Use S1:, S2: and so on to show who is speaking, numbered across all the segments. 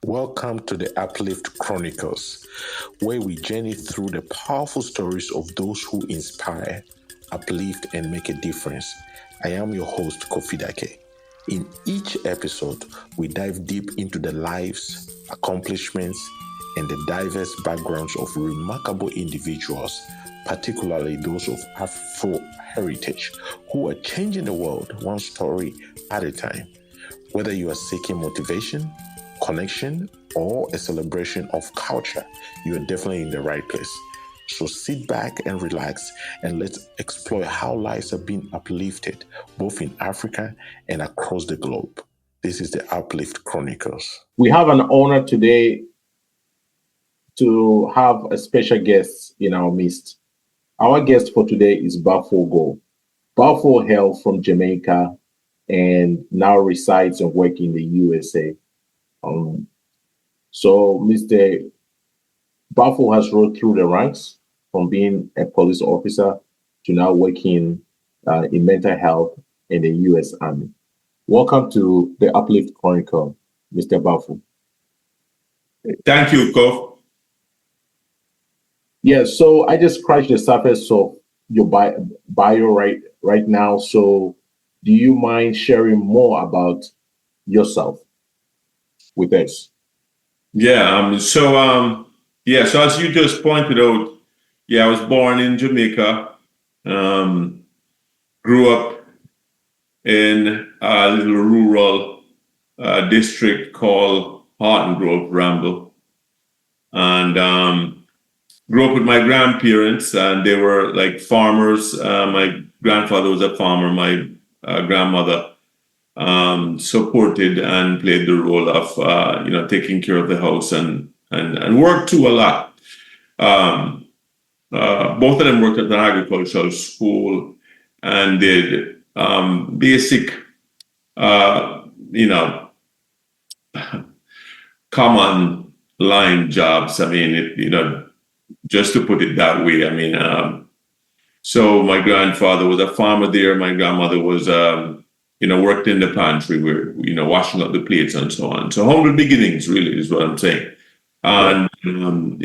S1: Welcome to the Uplift Chronicles, where we journey through the powerful stories of those who inspire, uplift, and make a difference. I am your host, Kofi Dake. In each episode, we dive deep into the lives, accomplishments, and the diverse backgrounds of remarkable individuals, particularly those of Afro heritage, who are changing the world one story at a time. Whether you are seeking motivation, connection, or a celebration of culture, you are definitely in the right place. So sit back and relax, and let's explore how lives are being uplifted both in Africa and across the globe. This is the Uplift Chronicles.
S2: We have an honor today to have a special guest in our midst. Our guest for today is Balfour. Balfour hails from Jamaica and now resides and works in the USA. So Mr. Balfour has rode through the ranks from being a police officer to now working in mental health in the U.S. Army. Welcome to the Uplift Chronicle, Mr. Balfour.
S3: Thank you, Kof.
S2: Yeah, so I just scratched the surface of your bio right now. So do you mind sharing more about yourself with us?
S3: So as you just pointed out, I was born in Jamaica, grew up in a little rural district called Harton Grove, Ramble, and grew up with my grandparents, and they were like farmers. My grandfather was a farmer. My grandmother supported and played the role of taking care of the house and worked too a lot. Both of them worked at an agricultural school and did basic common line jobs. I mean, just to put it that way. I mean, so my grandfather was a farmer there. My grandmother was worked in the pantry, where washing up the plates and so on. So humble beginnings, really, is what I'm saying. And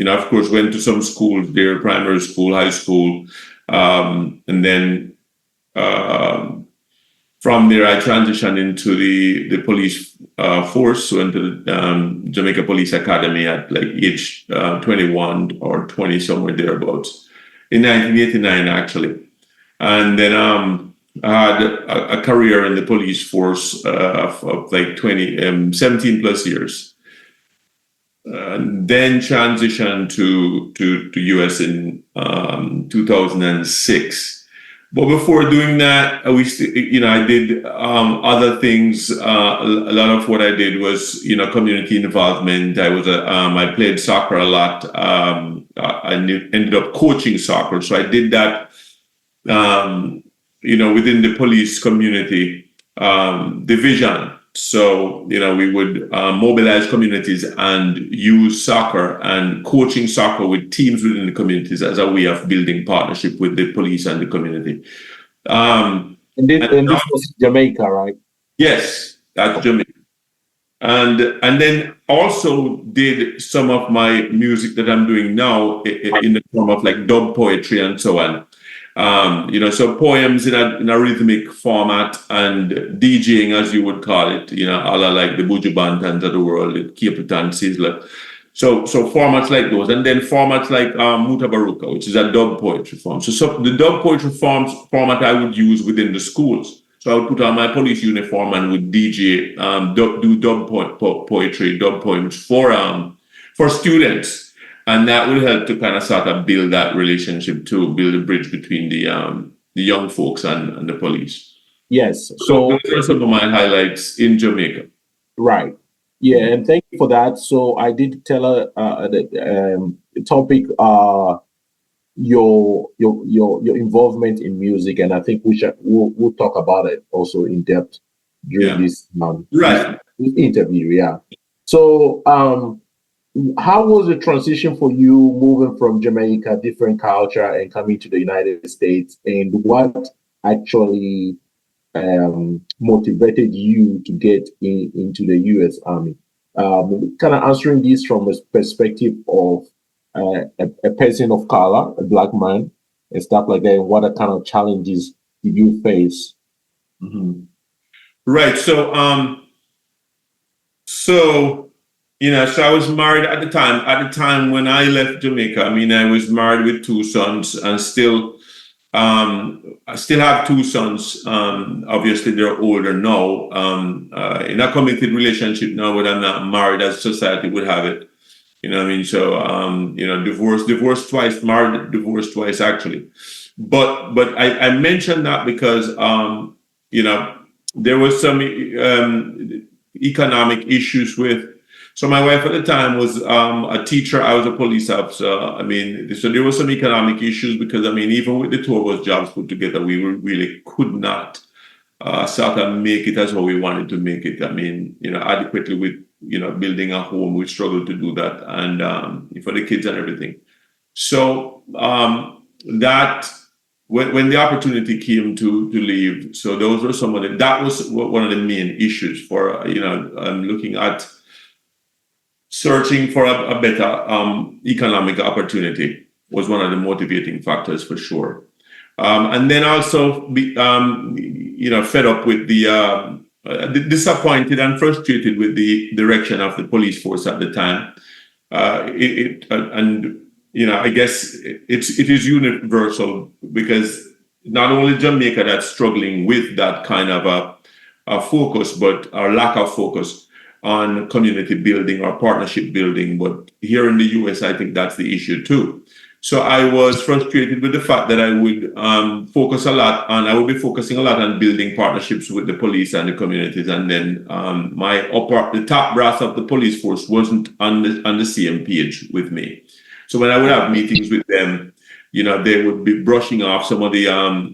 S3: of course, went to some schools there: primary school, high school, and then from there I transitioned into the police force. Went to the Jamaica Police Academy at like age 21 or 20, somewhere thereabouts, in 1989, actually, and then. I had a career in the police force of like 17 plus years. And then transitioned to US in 2006. But before doing that, I did other things. A lot of what I did was, community involvement. I played soccer a lot. I ended up coaching soccer, so I did that. Within the police community division. So, we would mobilize communities and use soccer and coaching soccer with teams within the communities as a way of building partnership with the police and the community.
S2: And this was Jamaica, right?
S3: Yes, that's Jamaica. And then also did some of my music that I'm doing now in the form of like dub poetry and so on. So poems in a rhythmic format, and DJing, as you would call it, a la like the Buju Bantans of the world, the Capitan Sizzler. So formats like those, and then formats like Mutabaruka, which is a dub poetry form. So the dub poetry format I would use within the schools. So I would put on my police uniform and would DJ, do dub poetry, dub poems for students. And that will help to kind of sort of build that relationship, to build a bridge between the young folks and the police.
S2: Yes.
S3: So those are some of my highlights in Jamaica.
S2: Right. Yeah, and thank you for that. So I did tell the topic your involvement in music, and I think we'll talk about it also in depth during this interview. Yeah. So how was the transition for you moving from Jamaica, different culture, and coming to the United States? And what actually motivated you to get into the U.S. Army? kind of answering this from a perspective of a person of color, a black man, and stuff like that. What kind of challenges did you face?
S3: Mm-hmm. Right. So I was married at the time. At the time when I left Jamaica, I was married with 2 sons, and I still have 2 sons. Obviously, they're older now. In a committed relationship now, but I'm not married as society would have it. So, divorced twice, married, divorced twice, actually. But I mentioned that because, there was some economic issues with. So my wife at the time was a teacher. I was a police officer. So there were some economic issues because, even with the 2 of us jobs put together, we really could not sort of make it as how we wanted to make it. Adequately with, building a home, we struggled to do that, and for the kids and everything. So that when the opportunity came to leave, so those were that was one of the main issues for, looking at searching for a better economic opportunity was one of the motivating factors for sure. And then also fed up with the disappointed and frustrated with the direction of the police force at the time. I guess it is universal because not only Jamaica that's struggling with that kind of a focus, but our lack of focus on community building or partnership building. But here in the US, I think that's the issue too. So I was frustrated with the fact that I would be focusing a lot on building partnerships with the police and the communities. And then the top brass of the police force wasn't on the same page with me. So when I would have meetings with them, they would be brushing off some of the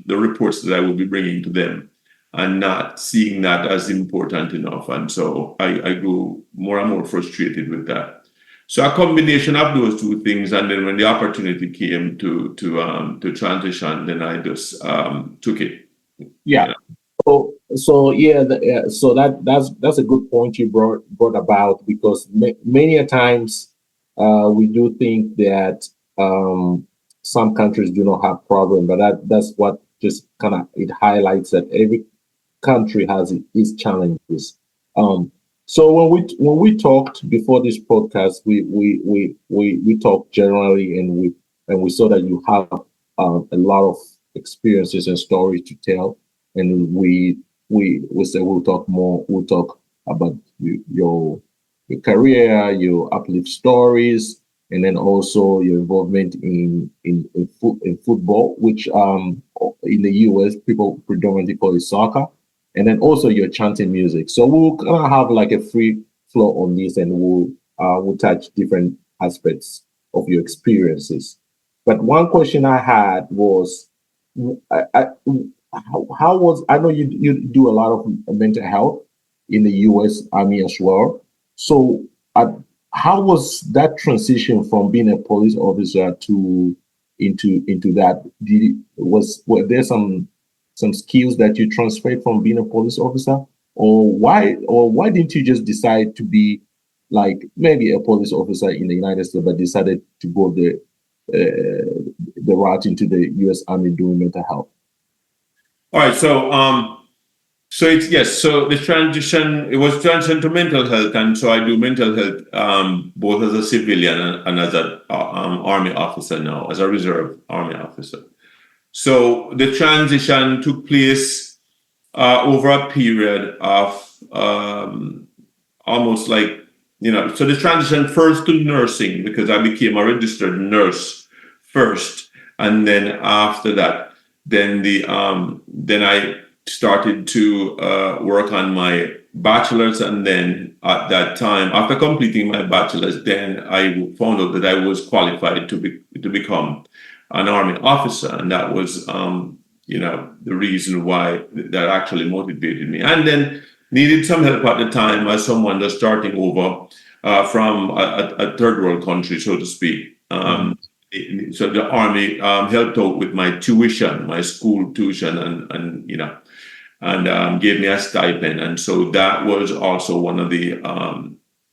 S3: reports that I would be bringing to them and not seeing that as important enough. And so I grew more and more frustrated with that. So a combination of those 2 things, and then when the opportunity came to transition, then I just took it.
S2: Yeah. So that's a good point you brought about, because many a times we do think that some countries do not have problem, but that's what just kind of it highlights that every country has its challenges. So when we talked before this podcast, we talked generally, and we saw that you have a lot of experiences and stories to tell, and we said we'll talk more. We'll talk about your career, your uplift stories, and then also your involvement in football, which in the US people predominantly call it soccer. And then also your chanting music. So we'll kind of have like a free flow on this, and we'll touch different aspects of your experiences. But one question I had was, how was, I know you do a lot of mental health in the U.S. Army as well. So how was that transition from being a police officer to into that? Were there some skills that you transferred from being a police officer, or why didn't you just decide to be like maybe a police officer in the United States, but decided to go the route into the U.S. Army doing mental health?
S3: All right, so it's yes. So the transition, it was transition to mental health, and so I do mental health both as a civilian and as an Army officer now, as a reserve Army officer. So the transition took place over a period of almost like, so the transition first to nursing, because I became a registered nurse first. And then after that, then I started to work on my bachelor's. And then at that time, after completing my bachelor's, then I found out that I was qualified to become an Army officer, and that was, the reason why that actually motivated me. And then needed some help at the time as someone that's starting over from a third world country, so to speak. So the Army helped out with my tuition, my school tuition, and gave me a stipend, and so that was also one of the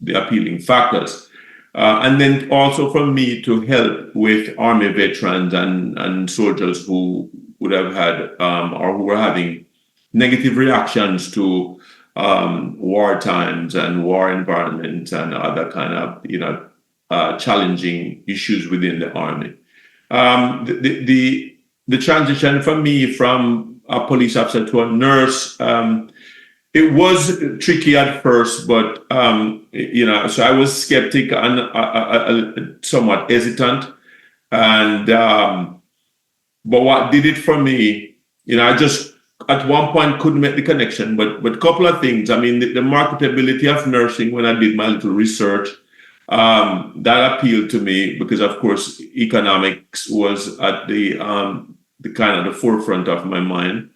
S3: the appealing factors. And then also for me to help with Army veterans and soldiers who would have had or who were having negative reactions to war times and war environments and other kind of challenging issues within the Army. The transition for me from a police officer to a nurse, it was tricky at first, but so I was skeptic and somewhat hesitant. And but what did it for me, I just at one point couldn't make the connection. But a couple of things. I mean, the marketability of nursing, when I did my little research, that appealed to me because, of course, economics was at the kind of the forefront of my mind.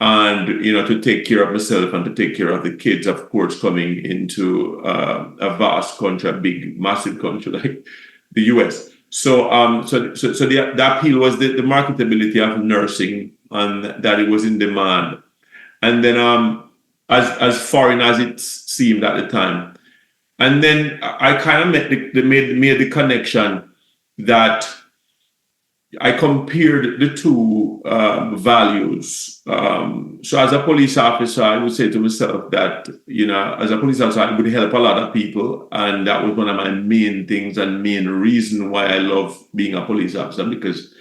S3: And, to take care of myself and to take care of the kids, of course, coming into a vast country, a big, massive country like the US. So the appeal was the marketability of nursing and that it was in demand. And then as foreign as it seemed at the time. And then I kind of made the connection that I compared the two values. So as a police officer, I would say to myself that, as a police officer, I would help a lot of people. And that was one of my main things and main reason why I love being a police officer, because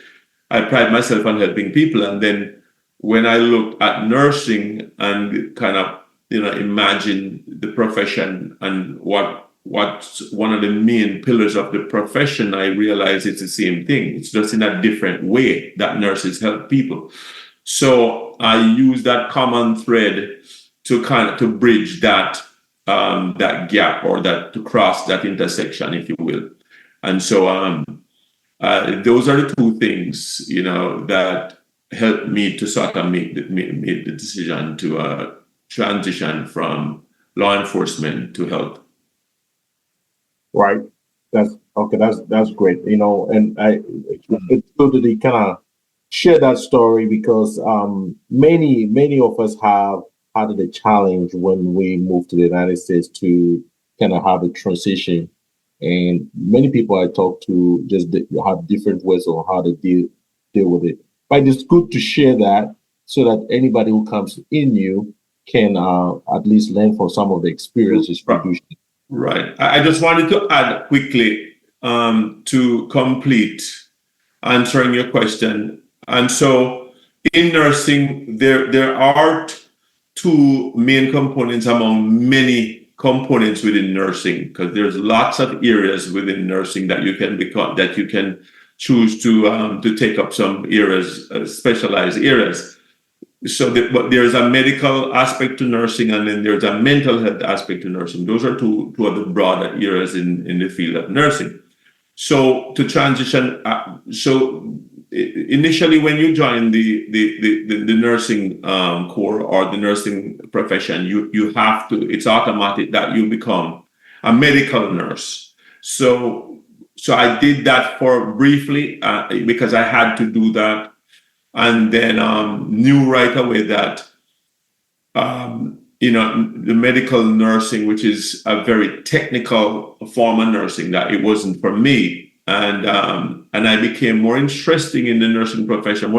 S3: I pride myself on helping people. And then when I looked at nursing and kind of, imagine the profession and what's one of the main pillars of the profession, I realized it's the same thing. It's just in a different way that nurses help people. So I use that common thread to bridge that gap, or to cross that intersection, if you will. And so those are the two things, that helped me to sort of make the decision to transition from law enforcement to health.
S2: Right. That's okay. That's great. And it's good that they kind of share that story, because many of us have had the challenge when we moved to the United States to kind of have a transition, and many people I talk to just have different ways on how to deal with it. But it's good to share that so that anybody who comes in you can at least learn from some of the experiences produced.
S3: Right. I just wanted to add quickly to complete answering your question. And so in nursing, there are two main components among many components within nursing, because there's lots of areas within nursing that you can choose to take up some areas, specialized areas. So but there's a medical aspect to nursing, and then there's a mental health aspect to nursing. Those are two of the broader areas in the field of nursing. So to transition, initially when you join the nursing corps or the nursing profession, you have to, it's automatic that you become a medical nurse. So I did that for briefly because I had to do that. And then knew right away that, the medical nursing, which is a very technical form of nursing, that it wasn't for me. And I became more interested in the nursing profession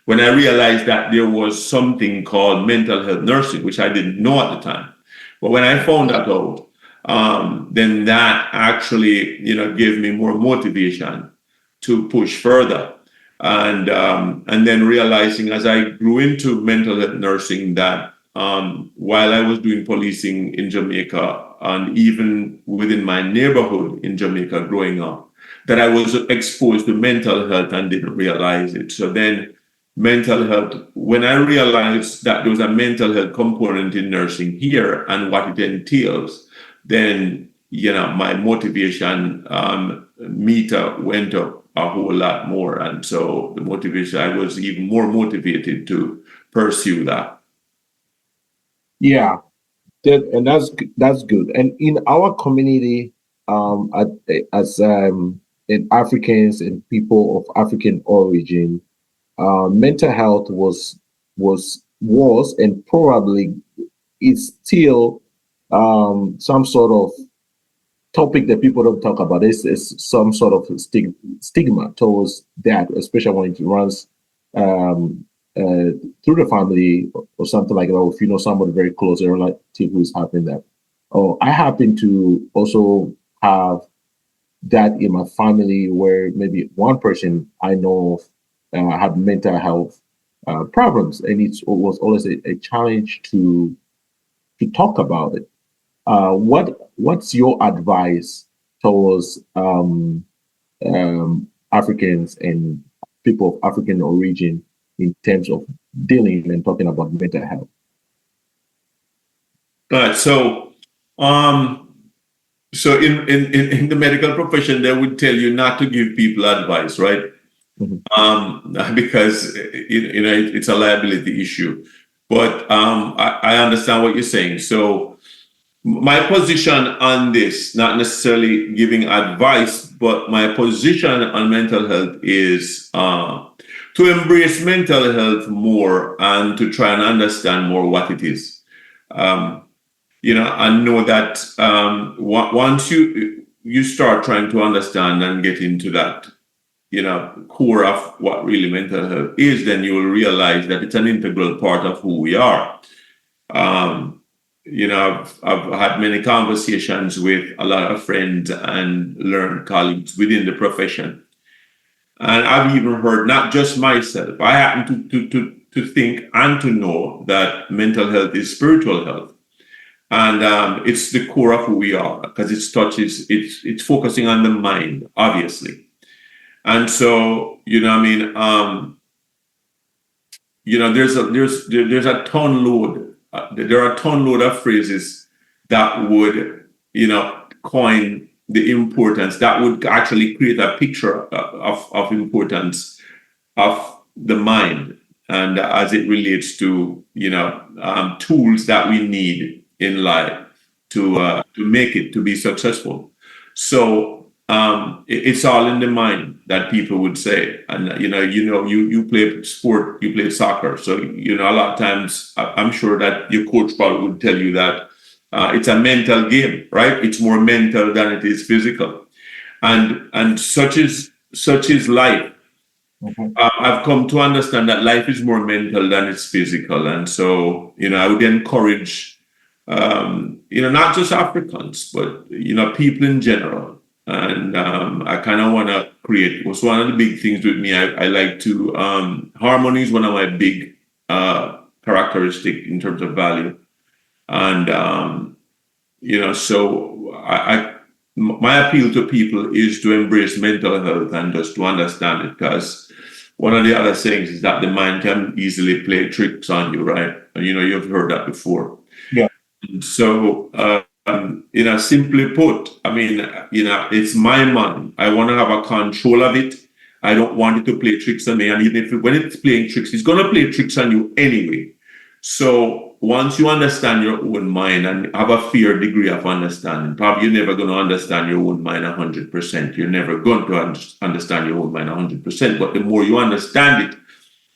S3: when I realized that there was something called mental health nursing, which I didn't know at the time. But when I found that out, then that actually, gave me more motivation to push further. And then realizing as I grew into mental health nursing that while I was doing policing in Jamaica and even within my neighborhood in Jamaica growing up, that I was exposed to mental health and didn't realize it. So then mental health, when I realized that there was a mental health component in nursing here and what it entails, then, my motivation meter went up a whole lot more. And so the motivation, I was even more motivated to pursue that.
S2: Yeah, and that's good. And in our community, as in Africans and people of African origin, mental health was and probably is still some sort of topic that people don't talk about. Is some sort of stigma towards that, especially when it runs um, through the family or something like that. Or if you know somebody very close, a relative who is having that. Oh, I happen to also have that in my family where maybe one person I know of had mental health problems, and it was always a challenge to talk about it. What's your advice towards Africans and people of African origin in terms of dealing and talking about mental health?
S3: Right. So in the medical profession, they would tell you not to give people advice, right? Because it's a liability issue. But I understand what you're saying. So my position on this, not necessarily giving advice, but my position on mental health is to embrace mental health more and to try and understand more what it is. I know that once you start trying to understand and get into that, core of what really mental health is, then you will realize that it's an integral part of who we are. I've had many conversations with a lot of friends and learned colleagues within the profession. And I've even heard, not just myself, I happen to think and to know that mental health is spiritual health. And it's the core of who we are, because it's focusing on the mind, obviously. And so, there's a ton load. There are a ton load of phrases that would, coin the importance, that would actually create a picture of importance of the mind, and as it relates to, tools that we need in life to make it, to be successful. So it's all in the mind, that people would say. And you play sport, you play soccer, so a lot of times I'm sure that your coach probably would tell you that it's a mental game, right? It's more mental than it is physical, and such is life. I've come to understand that life is more mental than it's physical, and so I would encourage not just Africans, but people in general. And I kind of want to create, what's one of the big things with me, I like to, harmony is one of my big characteristic in terms of value. And, so my appeal to people is to embrace mental health and just to understand it, because one of the other things is that the mind can easily play tricks on you, right? And, you've heard that before.
S2: Yeah.
S3: So, simply put, it's my mind. I want to have a control of it. I don't want it to play tricks on me. And even if when it's playing tricks, it's going to play tricks on you anyway. So once you understand your own mind and have a fair degree of understanding, probably you're never going to understand your own mind 100%. You're never going to understand your own mind 100%. But the more you understand it,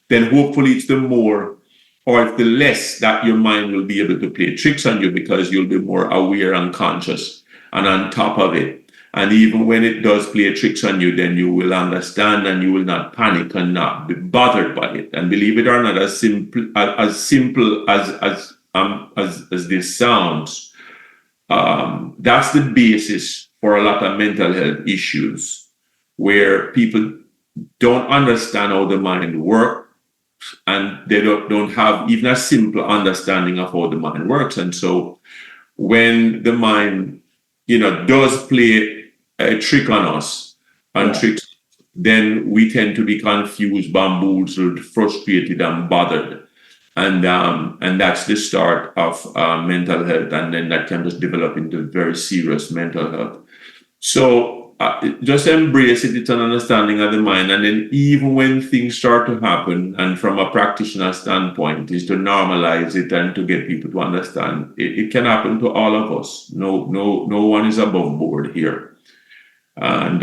S3: then hopefully it's the more, or it's the less that your mind will be able to play tricks on you, because you'll be more aware and conscious and on top of it. And even when it does play tricks on you, then you will understand and you will not panic and not be bothered by it. And believe it or not, as simple as this sounds, that's the basis for a lot of mental health issues, where people don't understand how the mind works, and they don't have even a simple understanding of how the mind works. And so when the mind, does play a trick on us and tricks, then we tend to be confused, bamboozled, frustrated, and bothered. And that's the start of mental health. And then that can just develop into very serious mental health. So just embrace it. It's an understanding of the mind. And then even when things start to happen, and from a practitioner standpoint, is to normalize it and to get people to understand it can happen to all of us. No one is above board here. And,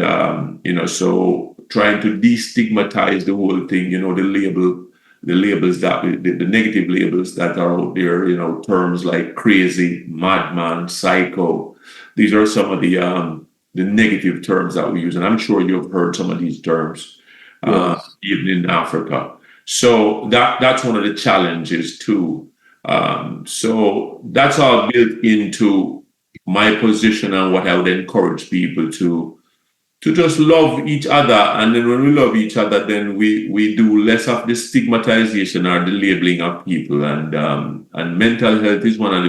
S3: so trying to destigmatize the whole thing, the label the labels the negative labels that are out there, terms like crazy, madman, psycho. These are some of the negative terms that we use. And I'm sure you've heard some of these terms, even in Africa. So that's one of the challenges too. So that's all built into my position and what I would encourage people to just love each other. And then when we love each other, then we do less of the stigmatization or the labeling of people. And mental health is one of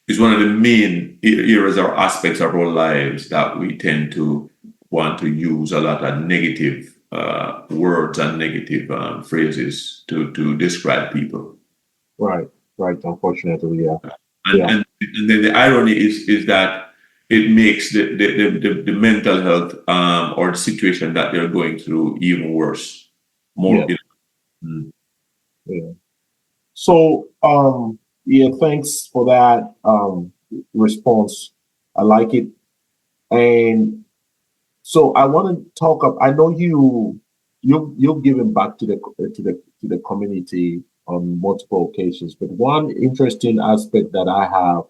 S3: the main areas or aspects of our lives that we tend to want to use a lot of negative words and negative phrases to describe people.
S2: Right. Unfortunately, yeah.
S3: And then the irony is that it makes the mental health or the situation that they're going through even worse.
S2: So, thanks for that response. I like it. And so I want to talk up. I know you've given back to the community on multiple occasions, but one interesting aspect that I have,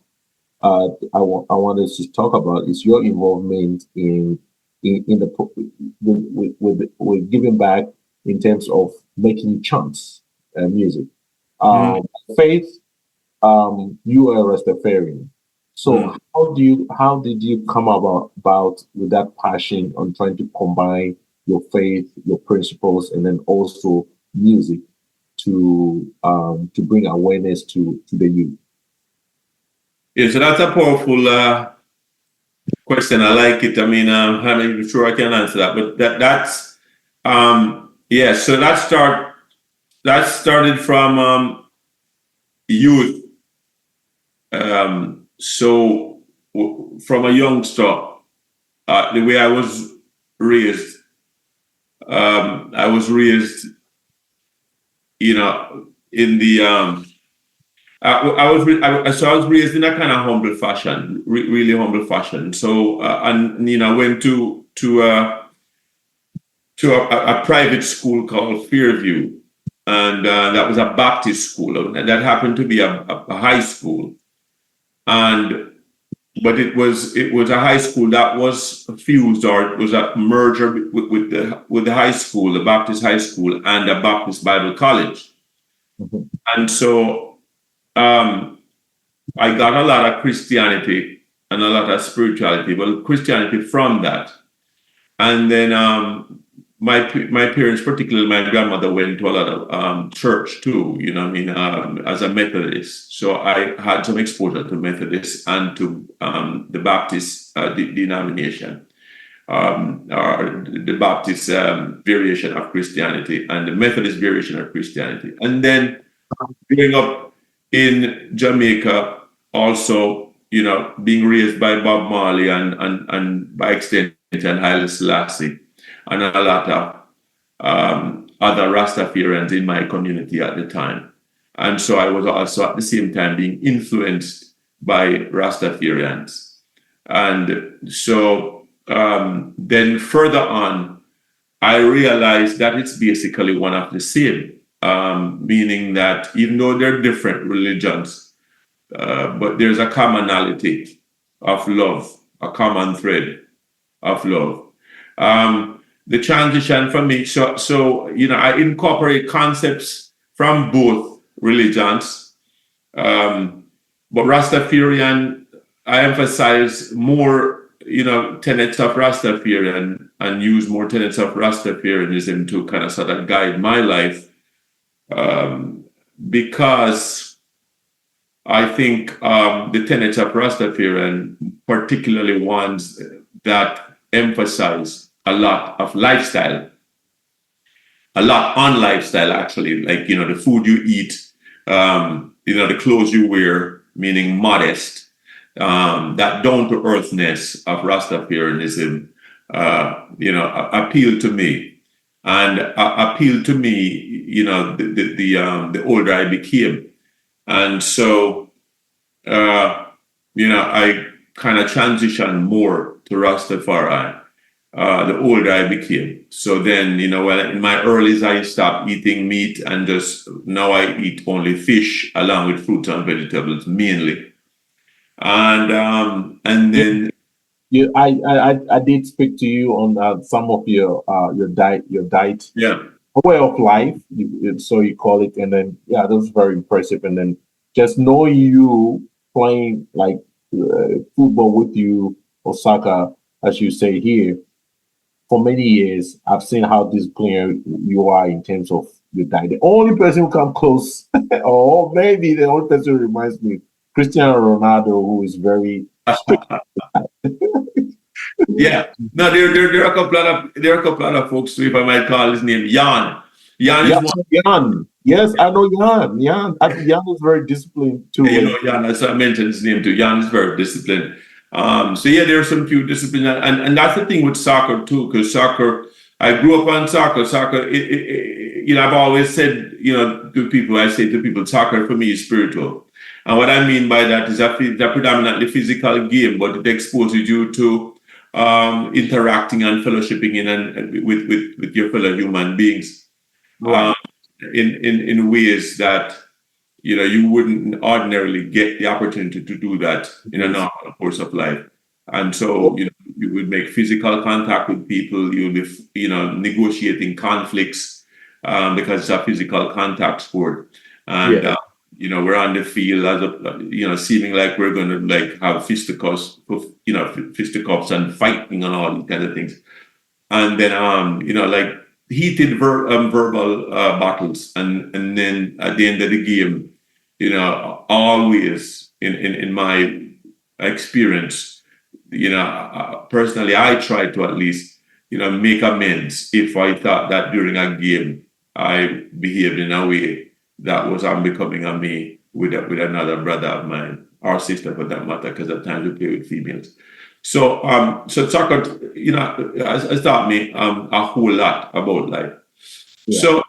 S2: I wanted to talk about is your involvement in with giving back in terms of making chants music. Faith, you are a Rastafarian. So how did you come about with that passion on trying to combine your faith, your principles, and then also music to bring awareness to the youth?
S3: Yeah, so that's a powerful question. I like it. I mean, I'm not even sure I can answer that, but that's So that started from youth. So from a youngster, the way I was raised, in the I was raised in a kind of humble fashion, really humble fashion. So I went to a private school called Fairview, and that was a Baptist school, and that happened to be a high school, but it was a high school that was fused, or it was a merger with the high school, the Baptist high school, and a Baptist Bible college, and so. I got a lot of Christianity and a lot of spirituality, but Christianity from that. And then my parents, particularly my grandmother, went to a lot of church too, as a Methodist. So I had some exposure to Methodist and to the Baptist denomination, or the Baptist variation of Christianity and the Methodist variation of Christianity. And then growing up in Jamaica, also, being raised by Bob Marley and by extension Haile Selassie, and a lot of other Rastafarians in my community at the time. And so I was also at the same time being influenced by Rastafarians. And so then further on, I realized that it's basically one of the same, meaning that even though they're different religions, but there's a commonality of love, a common thread of love. The transition for me, so I incorporate concepts from both religions, but Rastafarian, I emphasize more, tenets of Rastafarian and use more tenets of Rastafarianism to kind of sort of guide my life, because I think the tenets of Rastafarian, particularly ones that emphasize a lot on lifestyle, actually, like, the food you eat, the clothes you wear, meaning modest, that down-to-earthness of Rastafarianism, appealed to me. And appealed to me, the older I became. And so, I kind of transitioned more to Rastafari. the older I became. So then, well, in my earlies, I stopped eating meat and now I eat only fish along with fruits and vegetables mainly. And then
S2: I did speak to you on some of your diet
S3: yeah.
S2: way of life, so you call it, and then yeah, that was very impressive. And then just knowing you playing like football with you or soccer, as you say here, for many years, I've seen how disciplined you are in terms of your diet. The only person who come close, or maybe the only person who reminds me, Cristiano Ronaldo, who is very strict.
S3: Yeah. No, there are a couple other folks too, if I might call his name, Jan. Jan is one.
S2: Jan. Yes, I know Jan. Jan is very disciplined too.
S3: Jan, as I mentioned his name too. Jan is very disciplined. So yeah, there are some few discipline, and that's the thing with soccer too, because soccer, I grew up on soccer. Soccer, I've always said, to people, I say to people, soccer for me is spiritual. And what I mean by that is a predominantly physical game, but it exposes you to interacting and fellowshipping and with your fellow human beings,
S2: right.
S3: in ways that you wouldn't ordinarily get the opportunity to do that in a normal course of life. And so you would make physical contact with people. You'll be negotiating conflicts because it's a physical contact sport. And we're on the field as seeming like we're going to like have fisticuffs, and fighting and all these kind of things. And then like heated verbal battles, and then at the end of the game, always in my experience, personally, I try to at least make amends if I thought that during a game I behaved in a way that was unbecoming of me with another brother of mine or sister for that matter, because at times we play with females. So soccer, has taught me a whole lot about life. Yeah. So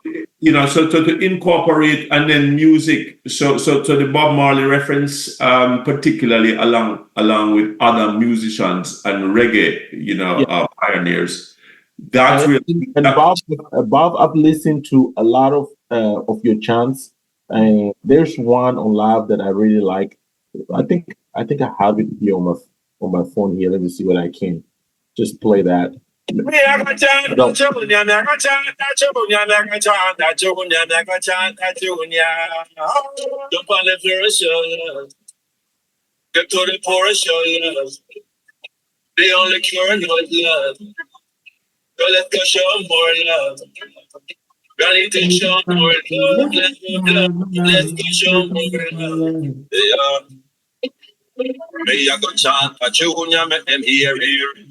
S3: so to incorporate, and then music. So the Bob Marley reference, particularly along with other musicians and reggae, pioneers. That's really.
S2: And Bob, I've listened to a lot of your chants, and there's one on live that I really like. I think I have it here on my phone here. Let me see what I can just play that.
S4: Get to the poorest love. The only cure is love. So let's go show more love. Ready to show more love. Let's go show more love. Yeah. Me I go chant a tune, make them hear,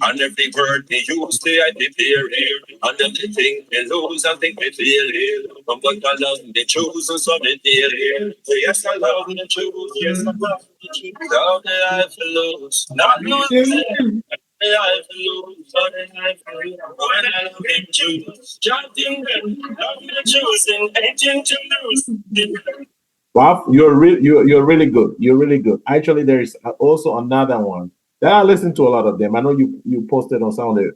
S4: and every word me use, I prepare here, and everything me lose, I think me feel here. But I love me choose, so me deal here. Yes, I love me choose, yes, I love me choose. Down the life lose, not losing. I lose, but I lose. When I love him choose, chanting them, love me choosing, ain't to lose.
S2: Bob, you're really good. You're really good. Actually, there is also another one that I listen to a lot of them. I know you posted on some of the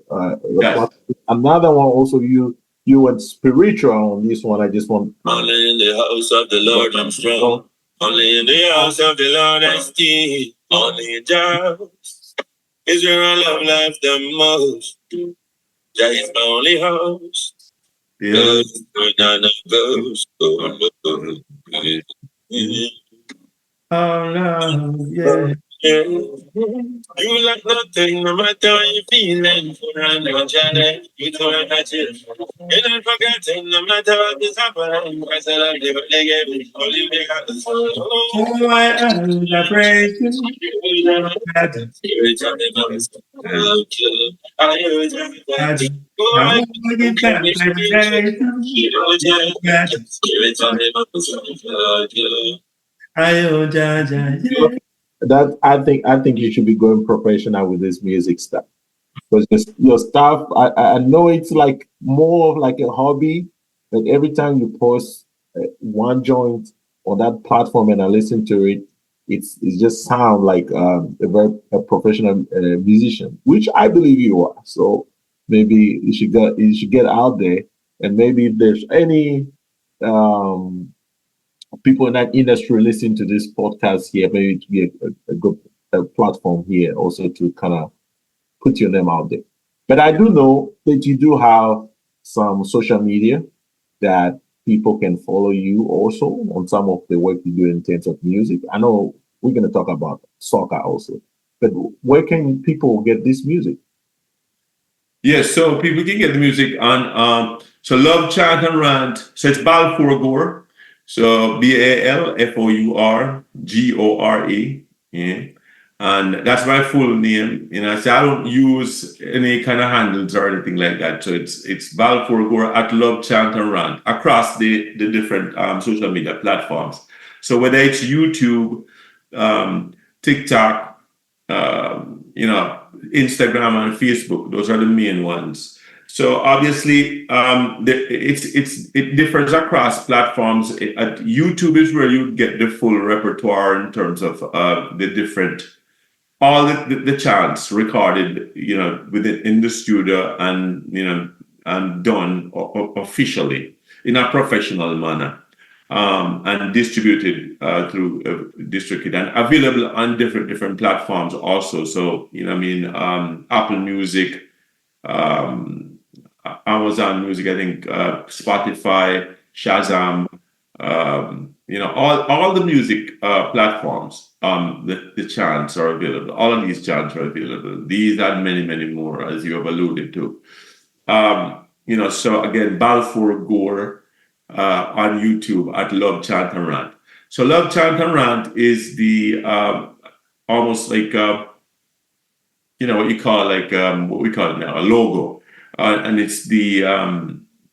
S2: another one also. You went spiritual on this one. I just want.
S4: Only in the house of the Lord I'm strong. Only in the house of the Lord I stay. Only in the house is where I love life the most. That is my only house. Yeah.
S3: Oh no, yeah.
S4: You like nothing, no matter how you feeling. For another challenge, you don't have to. You don't forget, no matter what is happening. Because I love you, but they gave me only make up the soul.
S3: Oh, I praise you.
S2: That I think you should be going professional with this music stuff, because your stuff, I know it's like more of like a hobby. Like every time you post one joint on that platform and I listen to it, it's just sound like a professional musician, which I believe you are. So maybe you should get out there, and maybe if there's any people in that industry listening to this podcast here, maybe to be a good platform here also to kind of put your name out there. But I do know that you do have some social media that people can follow you also on some of the work you do in terms of music. I know we're going to talk about soccer also, but where can people get this music?
S3: Yes, so people can get the music on so Love Chant and Rant. So it's Balfour Gore. So BALFOURGORE. Yeah. And that's my full name. So I don't use any kind of handles or anything like that. So it's Balfour Gore at Love Chant and Rant across the different social media platforms. So whether it's YouTube, TikTok, Instagram and Facebook, those are the main ones. So obviously, it differs across platforms. At YouTube is where you get the full repertoire in terms of the different, all the chants recorded, in the studio and and done officially in a professional manner. And distributed through DistroKid and available on different platforms also. So Apple Music, Amazon Music, I think Spotify, Shazam, all the music platforms. The chants are available. All of these chants are available. These and many more, as you have alluded to. So again, Balfour Gore. On YouTube at Love Chant and Rant. So Love Chant and Rant is the almost like what you call what we call it now, a logo, and it's the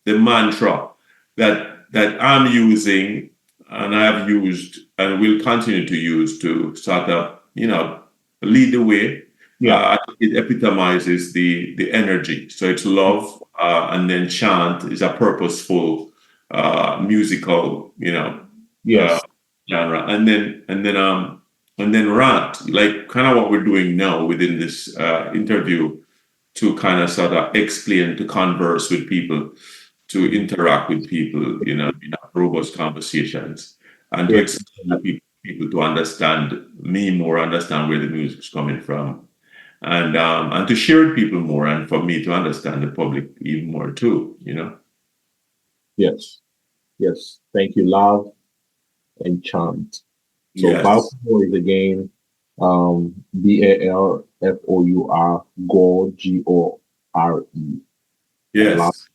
S3: mantra that I'm using and I have used and will continue to use to sort of lead the way. Yeah, it epitomizes the energy. So it's love, and then chant is a purposeful. Musical,
S2: yes,
S3: genre, and then rant, like kind of what we're doing now within this interview, to kind of sort of explain, to converse with people, to interact with people, robust conversations, and to explain to people to understand me more, understand where the music's coming from, and to share with people more, and for me to understand the public even more too,
S2: Yes. Thank you, Love and Chant. So
S3: yes.
S2: Balfour is again BALFOUR Gore GORE.
S3: Yes.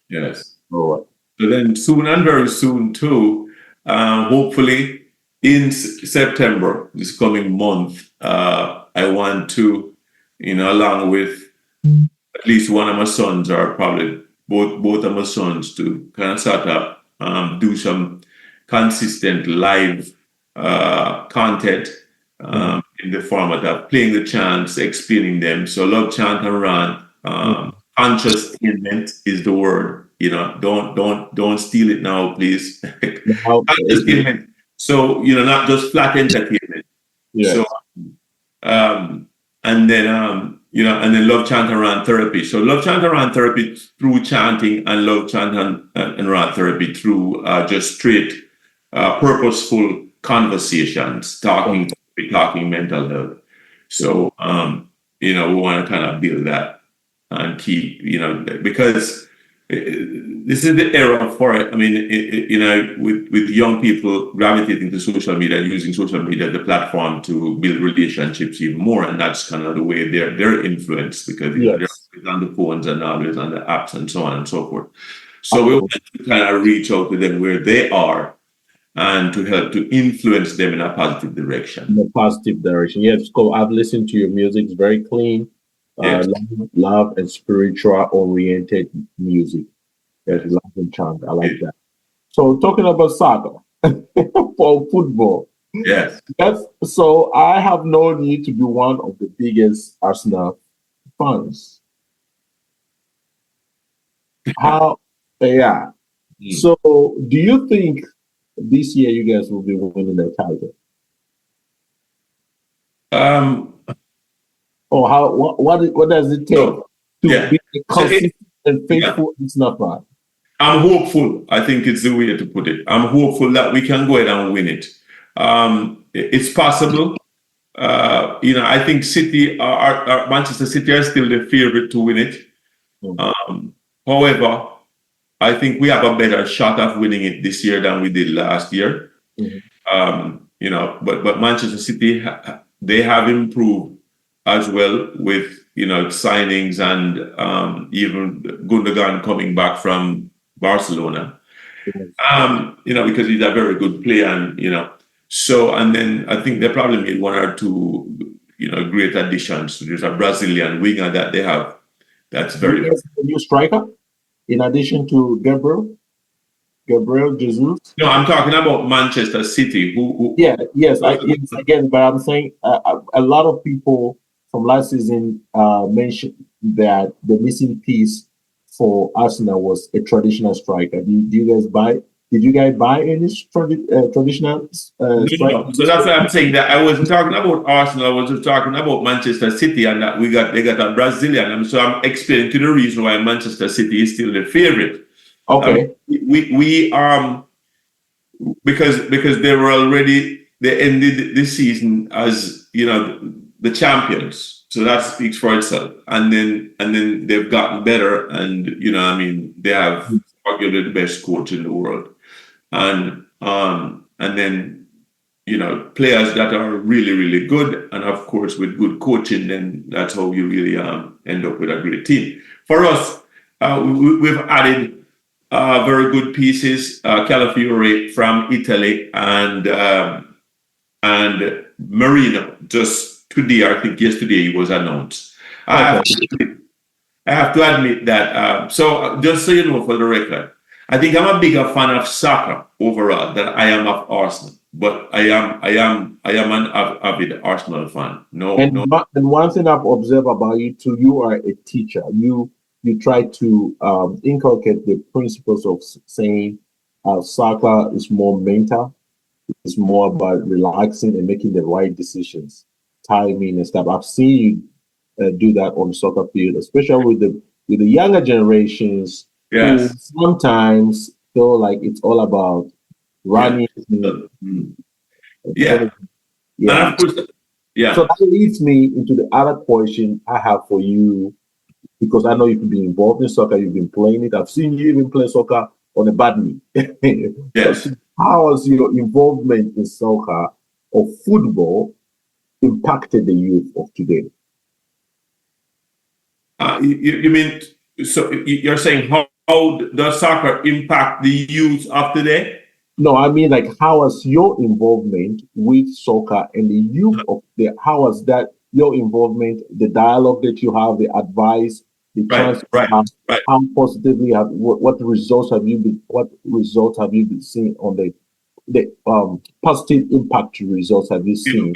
S3: Yes.
S2: All right.
S3: So then soon, and very soon too, hopefully in September, this coming month, I want to, along with at least one of my sons, or probably both of my sons, to kind of start up, do some consistent live content in the format of playing the chants, explaining them. So Love Chant and Rant, conscious statement is the word. Don't steal it now, please. Conscious statement. So not just flat entertainment.
S2: Yes.
S3: So and then Love Chant and Rant therapy. So Love Chant and Rant therapy through chanting, and Love Chant and Rant therapy through just straight purposeful conversations, talking mental health. So we want to kind of build that and keep, because this is the era for it. I mean, with young people gravitating to social media, using social media as the platform to build relationships even more, and that's kind of the way they're influenced, because they're always on the phones and always on the apps and so on and so forth. So we want to kind of reach out to them where they are, and to help to influence them in a positive direction.
S2: Yes, because I've listened to your music. It's very clean. Yes. Love and spiritual oriented music. Yes, Love and Chant. I like that. So talking about soccer for football.
S3: Yes.
S2: So I have known you to be one of the biggest Arsenal fans. So do you think this year you guys will be winning the title? Or what does it take to beat consistent and faithful is not bad.
S3: I'm hopeful. I think it's the way to put it. I'm hopeful that we can go ahead and win it. It's possible. I think Manchester City are still the favorite to win it. However, I think we have a better shot of winning it this year than we did last year. But Manchester City, they have improved as well with signings and even Gundogan coming back from Barcelona. Because he's a very good player, and then I think they probably made one or two great additions. There's a Brazilian winger that they have that's very
S2: a new striker in addition to Gabriel Jesus.
S3: No, I'm talking about Manchester City.
S2: Again, but I'm saying a lot of people from last season mentioned that the missing piece for Arsenal was a traditional striker. Did you guys buy any traditional striker?
S3: No. So that's why I'm saying that I wasn't talking about Arsenal. I was just talking about Manchester City, and that they got a Brazilian. And so I'm explaining to the reason why Manchester City is still the favorite.
S2: Okay.
S3: We because they ended this season as the champions. So that speaks for itself. And then they've gotten better, and they have arguably the best coach in the world. And then players that are really, really good, and of course with good coaching, then that's how you really end up with a great team. For us, we've added very good pieces, Calafiore from Italy and Marino. Just today, I think yesterday, he was announced. I have to admit that. So just so you know, for the record, I think I'm a bigger fan of soccer overall than I am of Arsenal. But I am an avid Arsenal fan.
S2: And one thing I've observed about you too, you are a teacher. You try to inculcate the principles of saying soccer is more mental. It's more about relaxing and making the right decisions, timing and stuff. I've seen you do that on the soccer field, especially with the younger generations.
S3: Yes.
S2: Who sometimes feel like it's all about running.
S3: Yeah.
S2: Yeah. So that leads me into the other question I have for you, because I know you've been involved in soccer, you've been playing it. I've seen you even play soccer on a bad knee.
S3: Yes.
S2: How has your involvement in soccer or football impacted the youth of today?
S3: You mean, so you're saying how does soccer impact the youth of today?
S2: No, I mean, like, how has your involvement with soccer and the youth of the, how has that, your involvement, the dialogue that you have, the advice, the chance, how positively have, what results have you been seeing on the positive impact results have you seen?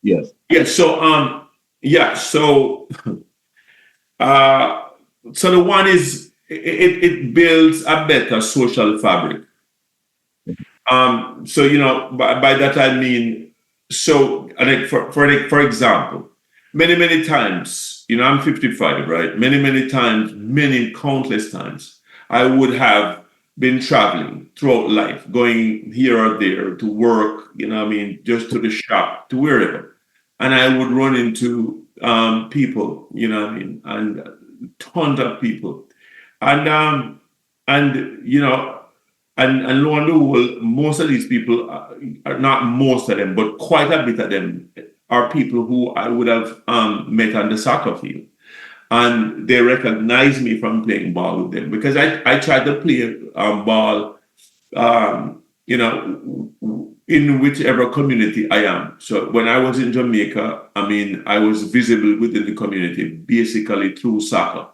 S2: Yes.
S3: So the one is it builds a better social fabric. By that I mean, so for example, many times, I'm 55, right? Many times, countless times, I would have been traveling throughout life, going here or there to work, just to the shop, to wherever. And I would run into people, and tons of people. And lo and behold, most of these people, not most of them, but quite a bit of them, are people who I would have met on the soccer field. And they recognize me from playing ball with them, because I try to play ball, in whichever community I am. So when I was in Jamaica, I was visible within the community basically through soccer.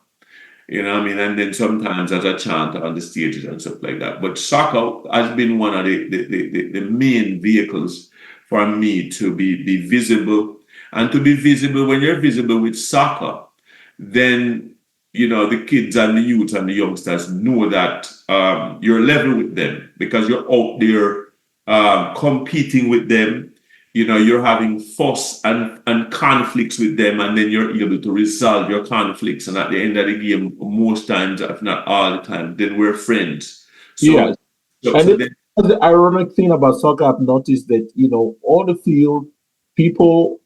S3: And then sometimes as a chanter on the stages and stuff like that. But soccer has been one of the main vehicles for me to be visible. And to be visible, when you're visible with soccer, then, the kids and the youth and the youngsters know that you're level with them, because you're out there competing with them. you're having fuss and conflicts with them, and then you're able to resolve your conflicts. And at the end of the game, most times, if not all the time, then we're friends. So,
S2: Yeah. The ironic thing about soccer, I've noticed that, on the field, people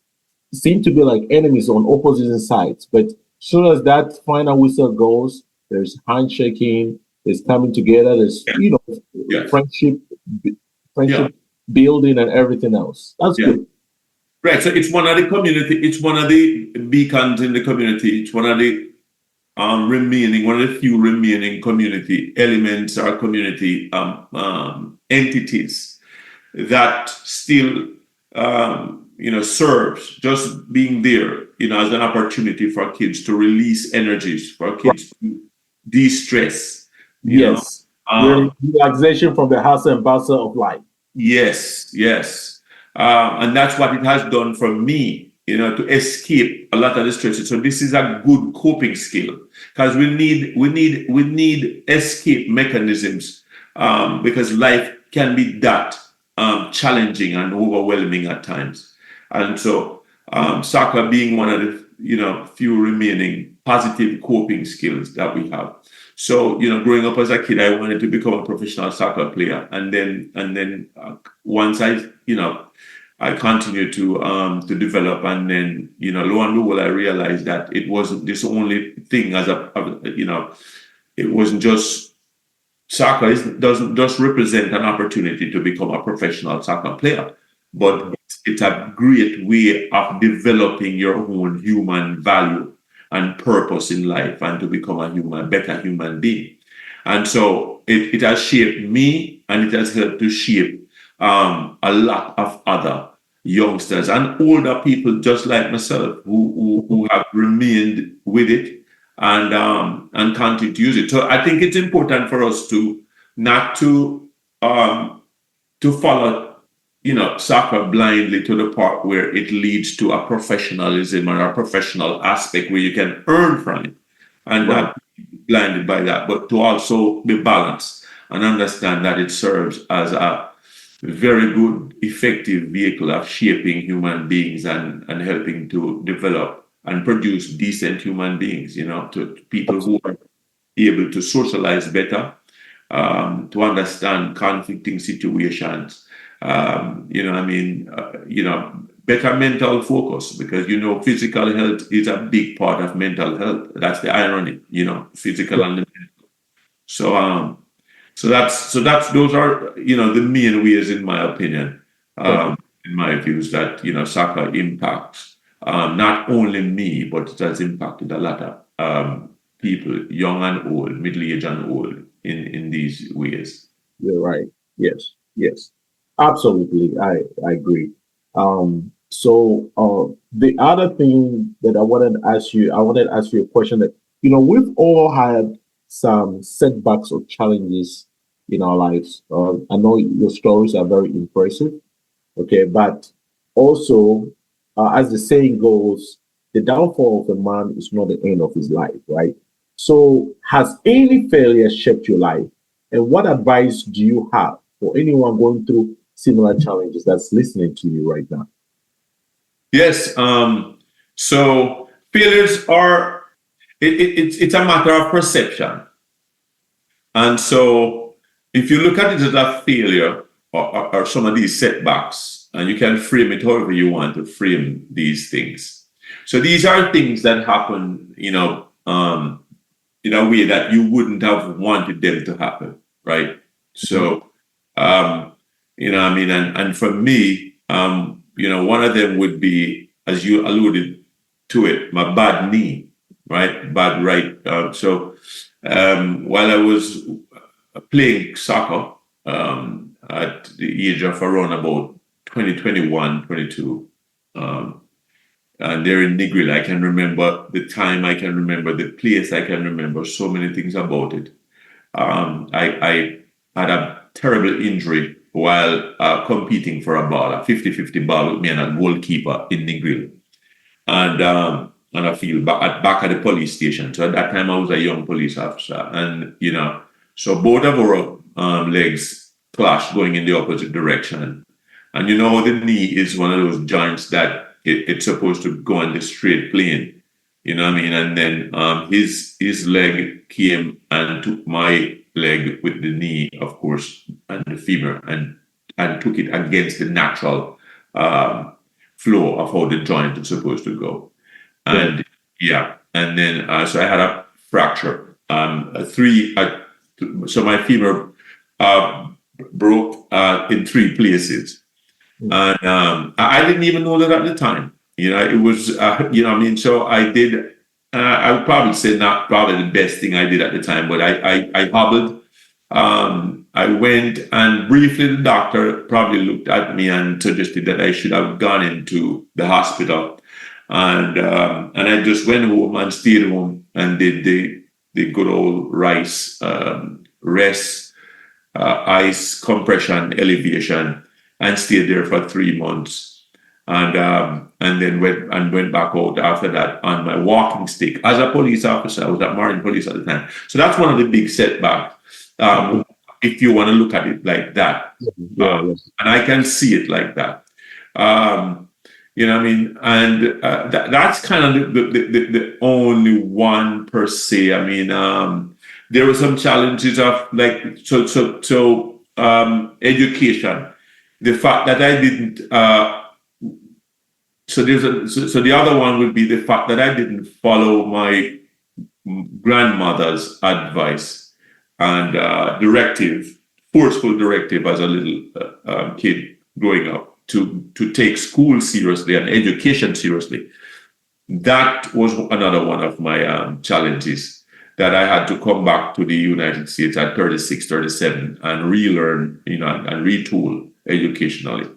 S2: seem to be like enemies on opposing sides. But as soon as that final whistle goes, there's handshaking, there's coming together, there's, friendship, building and everything else. That's good.
S3: Right. So it's one of the community, it's one of the beacons in the community. It's one of the one of the few remaining community elements or community entities that still serves, just being there, as an opportunity for kids to release energies, for kids to de-stress.
S2: Yes. Relaxation from the hustle and bustle of life.
S3: Yes. And that's what it has done for me, to escape a lot of the stresses. So this is a good coping skill, because we need escape mechanisms, because life can be that challenging and overwhelming at times. And so soccer being one of the few remaining positive coping skills that we have. So, growing up as a kid, I wanted to become a professional soccer player, and then once I continued to develop, and then lo and behold, I realized that it wasn't this only thing it wasn't just soccer. It doesn't just represent an opportunity to become a professional soccer player, but it's a great way of developing your own human value and purpose in life, and to become a better human being. And so it has shaped me, and it has helped to shape a lot of other youngsters and older people just like myself who have remained with it and continue to use it. So I think it's important for us to not to follow soccer blindly to the part where it leads to a professionalism or a professional aspect where you can earn from it, and not be blinded by that, but to also be balanced and understand that it serves as a very good, effective vehicle of shaping human beings and helping to develop and produce decent human beings, to people who are able to socialize better, to understand conflicting situations, better mental focus, because physical health is a big part of mental health. That's the irony, physical and the mental. So that's those are the main ways, in my opinion, in my views, that soccer impacts not only me, but it has impacted a lot of people, young and old, middle-aged and old, in these ways.
S2: You're right. Yes. Absolutely. I agree. So the other thing that I wanted to ask you a question that, we've all had some setbacks or challenges in our lives. I know your stories are very impressive. Okay. But also, as the saying goes, the downfall of a man is not the end of his life, right? So has any failure shaped your life? And what advice do you have for anyone going through similar challenges that's listening to you right now?
S3: Yes. So failures are, it's a matter of perception. And so if you look at it as a failure or some of these setbacks, and you can frame it however you want to frame these things. So these are things that happen, in a way that you wouldn't have wanted them to happen, right? So, and for me, one of them would be, as you alluded to it, my bad knee, right? Bad right. While I was playing soccer at the age of around about 21, 22, and there in Negril, I can remember the time, I can remember the place, I can remember so many things about it. I had a terrible injury while competing for a ball, a 50-50 ball with me and a goalkeeper in Negril. And I feel back at the police station. So at that time, I was a young police officer. And, so both of our legs clashed going in the opposite direction. And you know, the knee is one of those joints that it's supposed to go on the straight plane. You know what I mean? And then his leg came and took my leg with the knee, of course, and the femur, and took it against the natural flow of how the joint is supposed to go. And and then so I had a fracture. So my femur broke in 3 places. And I didn't even know that at the time. You know, it was, you know what I mean? So I did, I would probably say not probably the best thing I did at the time, but I hobbled. I went, and briefly the doctor probably looked at me and suggested that I should have gone into the hospital. And I just went home and stayed home and did the good old rice, rest, ice, compression, elevation, and stayed there for 3 months. And then went back out after that on my walking stick as a police officer. I was at Marine Police at the time. So that's one of the big setbacks, if you want to look at it like that. And I can see it like that. You know what I mean? And that's kind of the only one per se. I mean, there were some challenges of like, education. The fact that I didn't, so the other one would be the fact that I didn't follow my grandmother's advice and forceful directive as a little kid growing up to take school seriously and education seriously. That was another one of my challenges, that I had to come back to the United States at 36, 37 and relearn, you know, and retool educationally.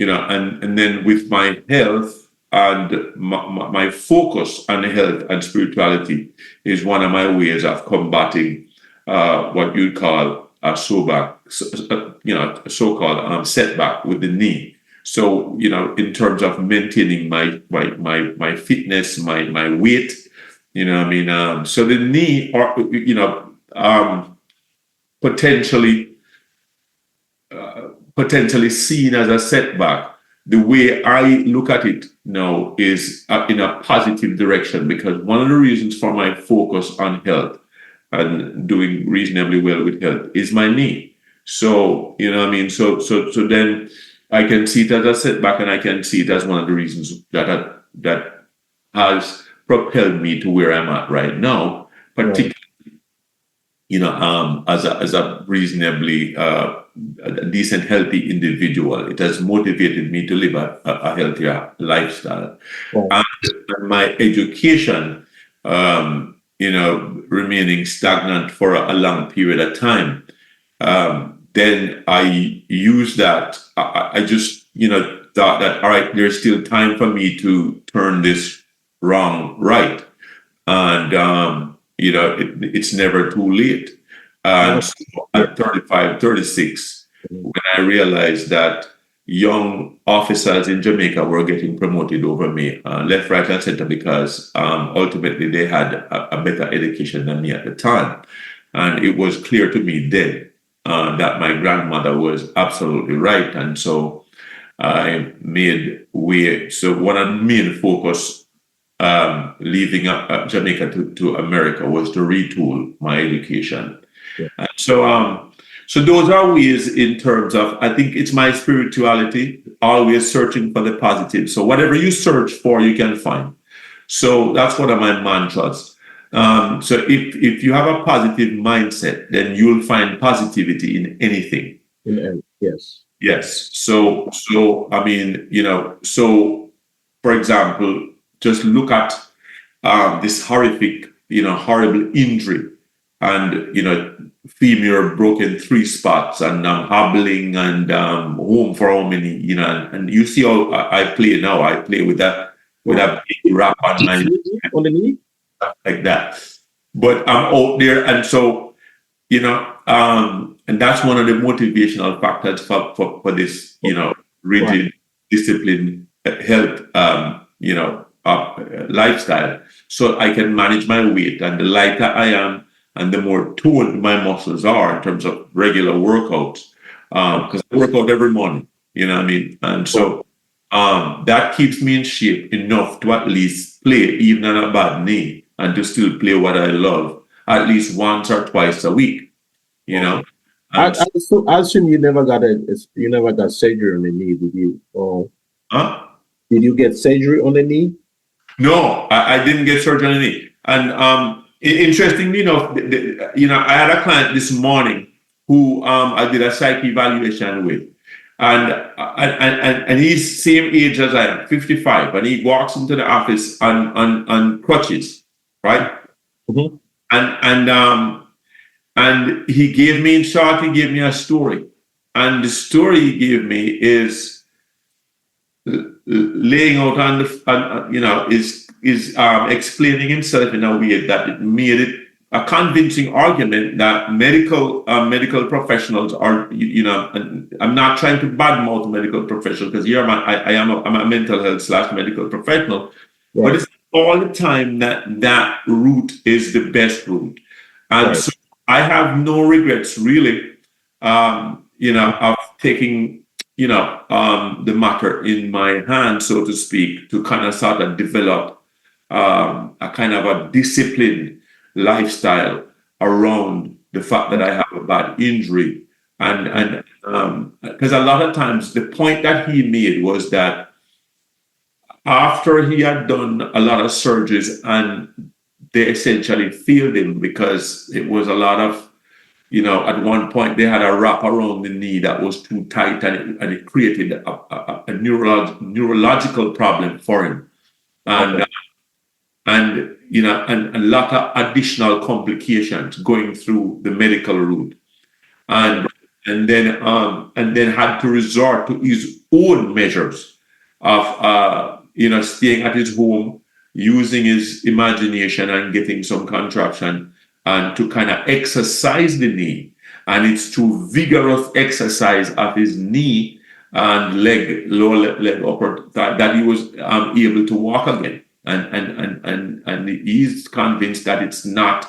S3: You know, and then with my health and my focus on health and spirituality is one of my ways of combating what you'd call a so-called setback with the knee. So, you know, in terms of maintaining my fitness, my weight, you know what I mean? So the knee, or, you know, potentially seen as a setback. The way I look at it now is in a positive direction, because one of the reasons for my focus on health and doing reasonably well with health is my knee. So, you know what I mean? So then I can see it as a setback, and I can see it as one of the reasons that has propelled me to where I'm at right now, particularly, you know, as a reasonably a decent, healthy individual. It has motivated me to live a healthier lifestyle. And my education, you know, remaining stagnant for a long period of time, then I used that. I just, you know, thought that, all right, there's still time for me to turn this wrong right. And, you know, it's never too late. And so at 35, 36, when I realized that young officers in Jamaica were getting promoted over me, left, right, and center, because ultimately they had a better education than me at the time. And it was clear to me then that my grandmother was absolutely right. And so I made way. So one of the main focus leaving Jamaica to America was to retool my education. And so those are ways in terms of, I think it's my spirituality, always searching for the positive. So whatever you search for, you can find. So that's one of my mantras. So if you have a positive mindset, then you'll find positivity in anything. Yes. So I mean, you know, so for example, just look at this horrific, you know, horrible injury, and, you know, femur broken 3 spots, and I'm hobbling and home for how many, you know, and you see how I play now. I play with a big wrap on my knee, like that. But I'm out there, and so, you know, and that's one of the motivational factors for this, you know, rigid, disciplined health, you know, lifestyle. So I can manage my weight, and the lighter I am, and the more toned my muscles are in terms of regular workouts, because I work out every morning, you know what I mean? And so that keeps me in shape enough to at least play, even on a bad knee, and to still play what I love at least once or twice a week, you know?
S2: I assume you never got surgery on the knee, did you? Or did you get surgery on the knee?
S3: No, I didn't get surgery on the knee. And interestingly enough, I had a client this morning who I did a psych evaluation with, and he's same age as I am, 55, and he walks into the office on crutches, right?
S2: Mm-hmm.
S3: And he gave me, in short, he gave me a story, and the story he gave me is laying out on is explaining himself in a way that it made it a convincing argument that medical professionals are, and I'm not trying to badmouth medical professionals, because here I'm a mental health / medical professional, right. But it's all the time that route is the best route, and right. So I have no regrets really, of taking the matter in my hand, so to speak, to kind of sort of develop a kind of a disciplined lifestyle around the fact that I have a bad injury. And because a lot of times the point that he made was that after he had done a lot of surgeries and they essentially failed him because it was a lot of, at one point they had a wrap around the knee that was too tight, and it created a neurological problem for him, and a lot of additional complications going through the medical route, and then had to resort to his own measures of staying at his home, using his imagination and getting some contraction, and to kind of exercise the knee. And it's through vigorous exercise of his knee and lower leg, upper, that he was able to walk again. And he's convinced that it's not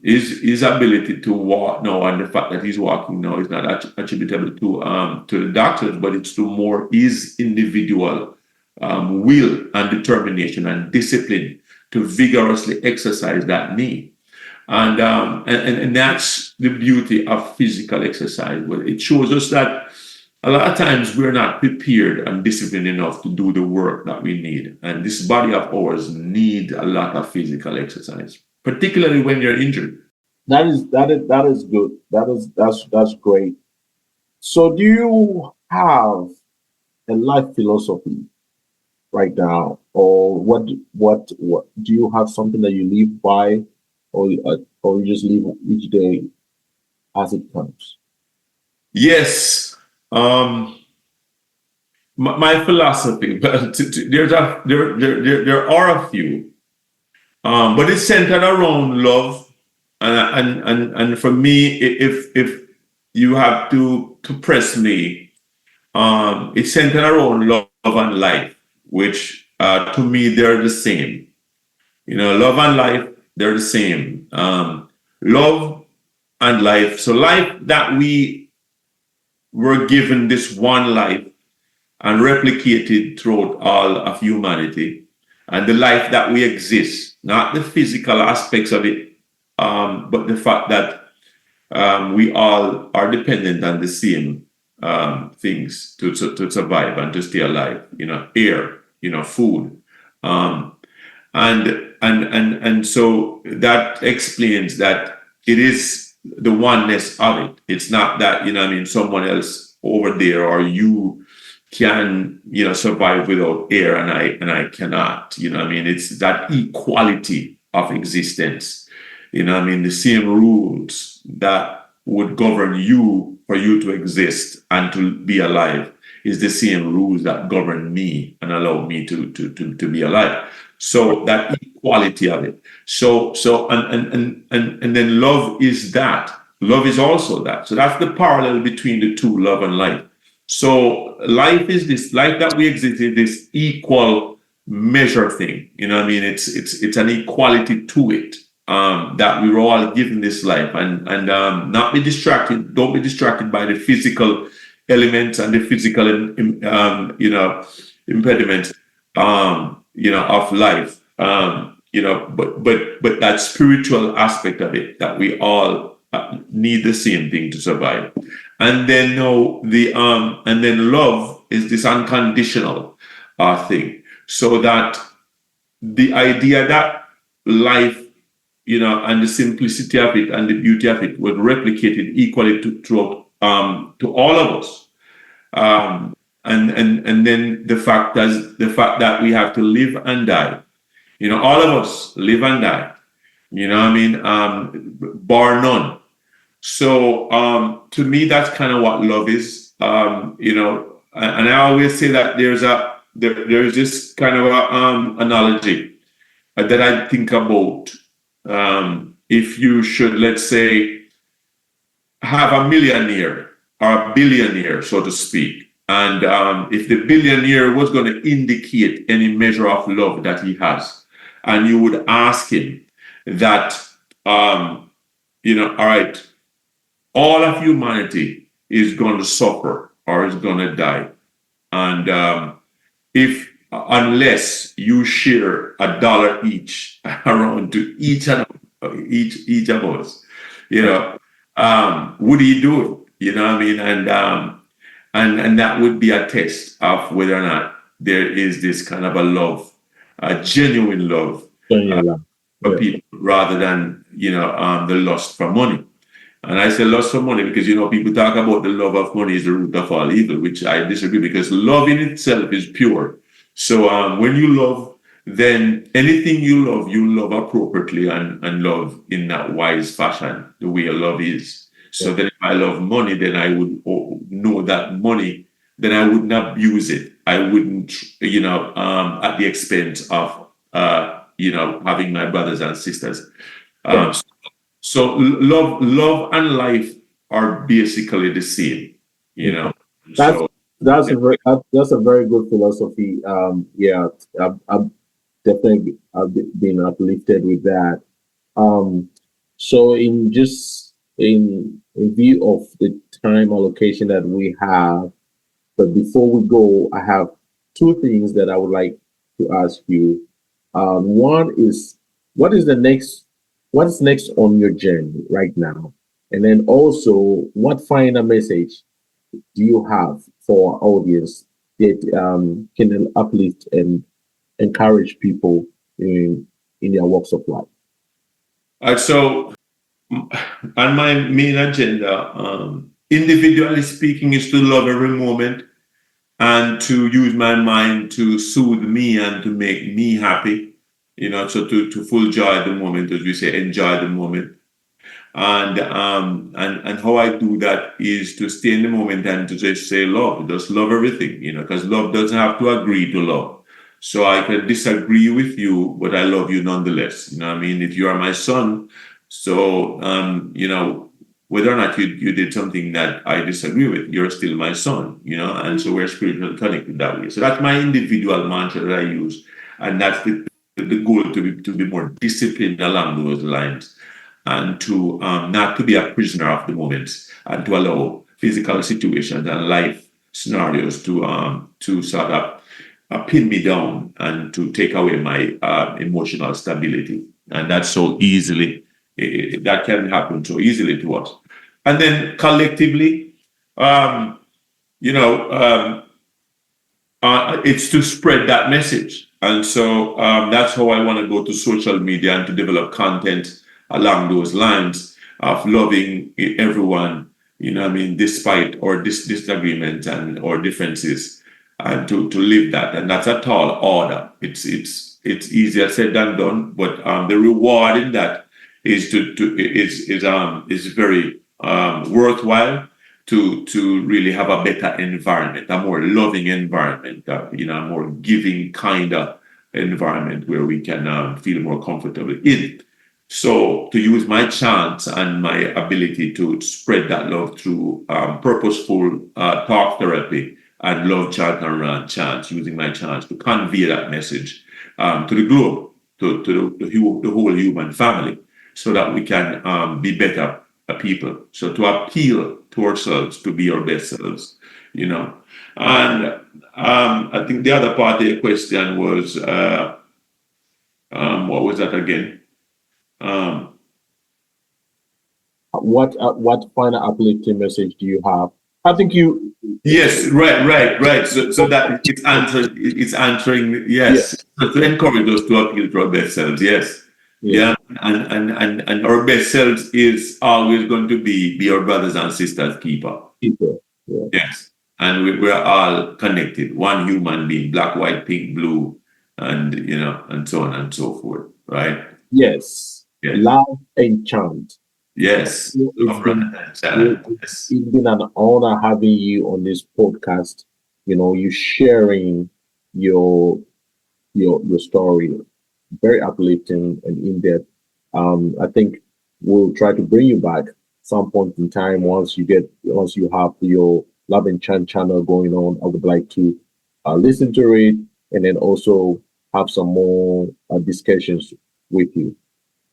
S3: his ability to walk now, and the fact that he's walking now is not attributable to the doctors, but it's to more his individual will and determination and discipline to vigorously exercise that knee. And that's the beauty of physical exercise. Well, it shows us that a lot of times we're not prepared and disciplined enough to do the work that we need. And this body of ours needs a lot of physical exercise, particularly when you're injured.
S2: That is good. That's great. So do you have a life philosophy right now, or what do you have something that you live by, or you just live each day as it comes?
S3: Yes, my philosophy, but there are a few, but it's centered around love, and for me, if you have to press me, it's centered around love and life, which to me they're the same. Love and life, they're the same. Love and life. So life, that we were given this one life and replicated throughout all of humanity, and the life that we exist, not the physical aspects of it, but the fact that we all are dependent on the same things to survive and to stay alive. Air, food, and so that explains that it is the oneness of it. It's not that someone else over there or you can survive without air and I cannot. It's that equality of existence. The same rules that would govern you for you to exist and to be alive is the same rules that govern me and allow me to be alive. So that equality of it. So and then love is that. Love is also that. So that's the parallel between the two, love and life. So life is this life that we exist in, this equal measure thing. It's an equality to it. that we were all given this life, and not be distracted. Don't be distracted by the physical elements and the physical, impediments, of life. But that spiritual aspect of it, that we all need the same thing to survive. And then and then love is this unconditional thing. So that the idea that life, and the simplicity of it and the beauty of it was replicated equally to all of us. And then the fact that we have to live and die. All of us live and die. Bar none. So to me, that's kind of what love is. And I always say that there's this kind of analogy that I think about. If you should, let's say, have a millionaire or a billionaire, so to speak, and if the billionaire was going to indicate any measure of love that he has, and you would ask him that, all right, all of humanity is going to suffer or is going to die, and unless you share $1 each around to each of us, would he do it? You know what I mean? And that would be a test of whether or not there is this kind of a love, a genuine love for people, rather than the lust for money. And I say lust for money because people talk about the love of money is the root of all evil, which I disagree, because love in itself is pure. So when you love, then anything you love appropriately and love in that wise fashion, the way love is. So then if I love money, then I would know that money, then I wouldn't abuse it. I wouldn't, at the expense of, having my brothers and sisters. So love and life are basically the same,
S2: That's a very good philosophy. I've definitely been uplifted with that. So in view of the time allocation that we have, but before we go, I have two things that I would like to ask you. One is, what is next on your journey right now? And then also, what final message do you have for our audience that can uplift and encourage people in their walks of life?
S3: So on my main agenda, individually speaking, is to love every moment and to use my mind to soothe me and to make me happy. So to full joy the moment, as we say, enjoy the moment. And how I do that is to stay in the moment and to just say love, just love everything, because love doesn't have to agree to love. So I can disagree with you, but I love you nonetheless. If you are my son, so whether or not you did something that I disagree with, you're still my son, and so we're spiritually connected that way. So that's my individual mantra that I use, and that's the goal, to be more disciplined along those lines, and to not to be a prisoner of the moment, and to allow physical situations and life scenarios to sort of pin me down and to take away my emotional stability. And that's so easily, that can happen so easily to us. And then collectively, it's to spread that message. And so that's how I want to go to social media and to develop content along those lines of loving everyone, despite our disagreements and or differences, and to live that. And that's a tall order. It's easier said than done, but the reward in that is very worthwhile, to really have a better environment, a more loving environment, a more giving kind of environment where we can feel more comfortable in. So to use my chance and my ability to spread that love through purposeful talk therapy and love chant and rant chant, using my chance to convey that message to the globe, to the whole human family. so that we can be better people. So to appeal to ourselves to be our best selves, you know. And I think the other part of your question was, what was that again?
S2: What final uplifting message do you have? I think you.
S3: Yes, right. So that it's answering. Yes, so to encourage us to appeal to our best selves. Yes, yeah, and our best selves is always going to be our brothers and sisters keeper.
S2: Yeah.
S3: Yes, and we're all connected. One human being, black, white, pink, blue, and and so on and so forth. Right?
S2: Yes. Love and chant.
S3: Yes.
S2: It's been an honor having you on this podcast. You sharing your story, very uplifting and in depth. I think we'll try to bring you back some point in time once you have your Love and Chant channel going on. I would like to listen to it and then also have some more discussions with you.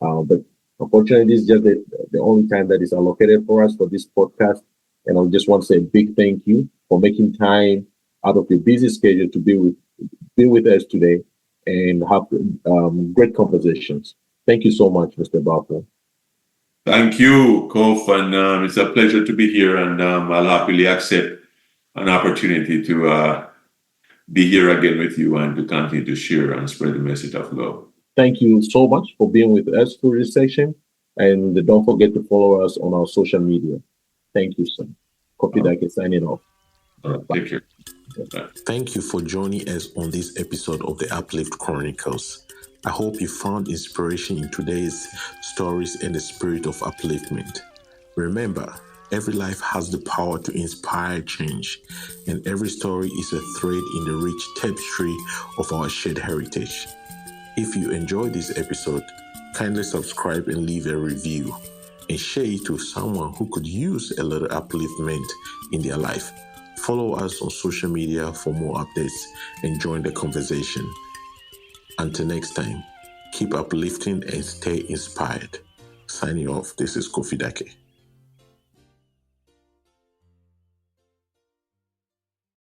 S2: But unfortunately, this is just the only time that is allocated for us for this podcast. And I just want to say a big thank you for making time out of your busy schedule to be with us today and have great conversations. Thank you so much, Mr. Balfour.
S3: Thank you, Kof, and it's a pleasure to be here, and I'll happily accept an opportunity to be here again with you and to continue to share and spread the message of love.
S2: Thank you so much for being with us through this section, and don't forget to follow us on our social media. Thank you, sir. Kofi Dake signing off.
S3: All right, take care.
S1: Thank you for joining us on this episode of the Uplift Chronicles. I hope you found inspiration in today's stories and the spirit of upliftment. Remember, every life has the power to inspire change, and every story is a thread in the rich tapestry of our shared heritage. If you enjoyed this episode, kindly subscribe and leave a review, and share it with someone who could use a little upliftment in their life. Follow us on social media for more updates and join the conversation. Until next time, keep uplifting and stay inspired. Signing off, this is Kofi Dake.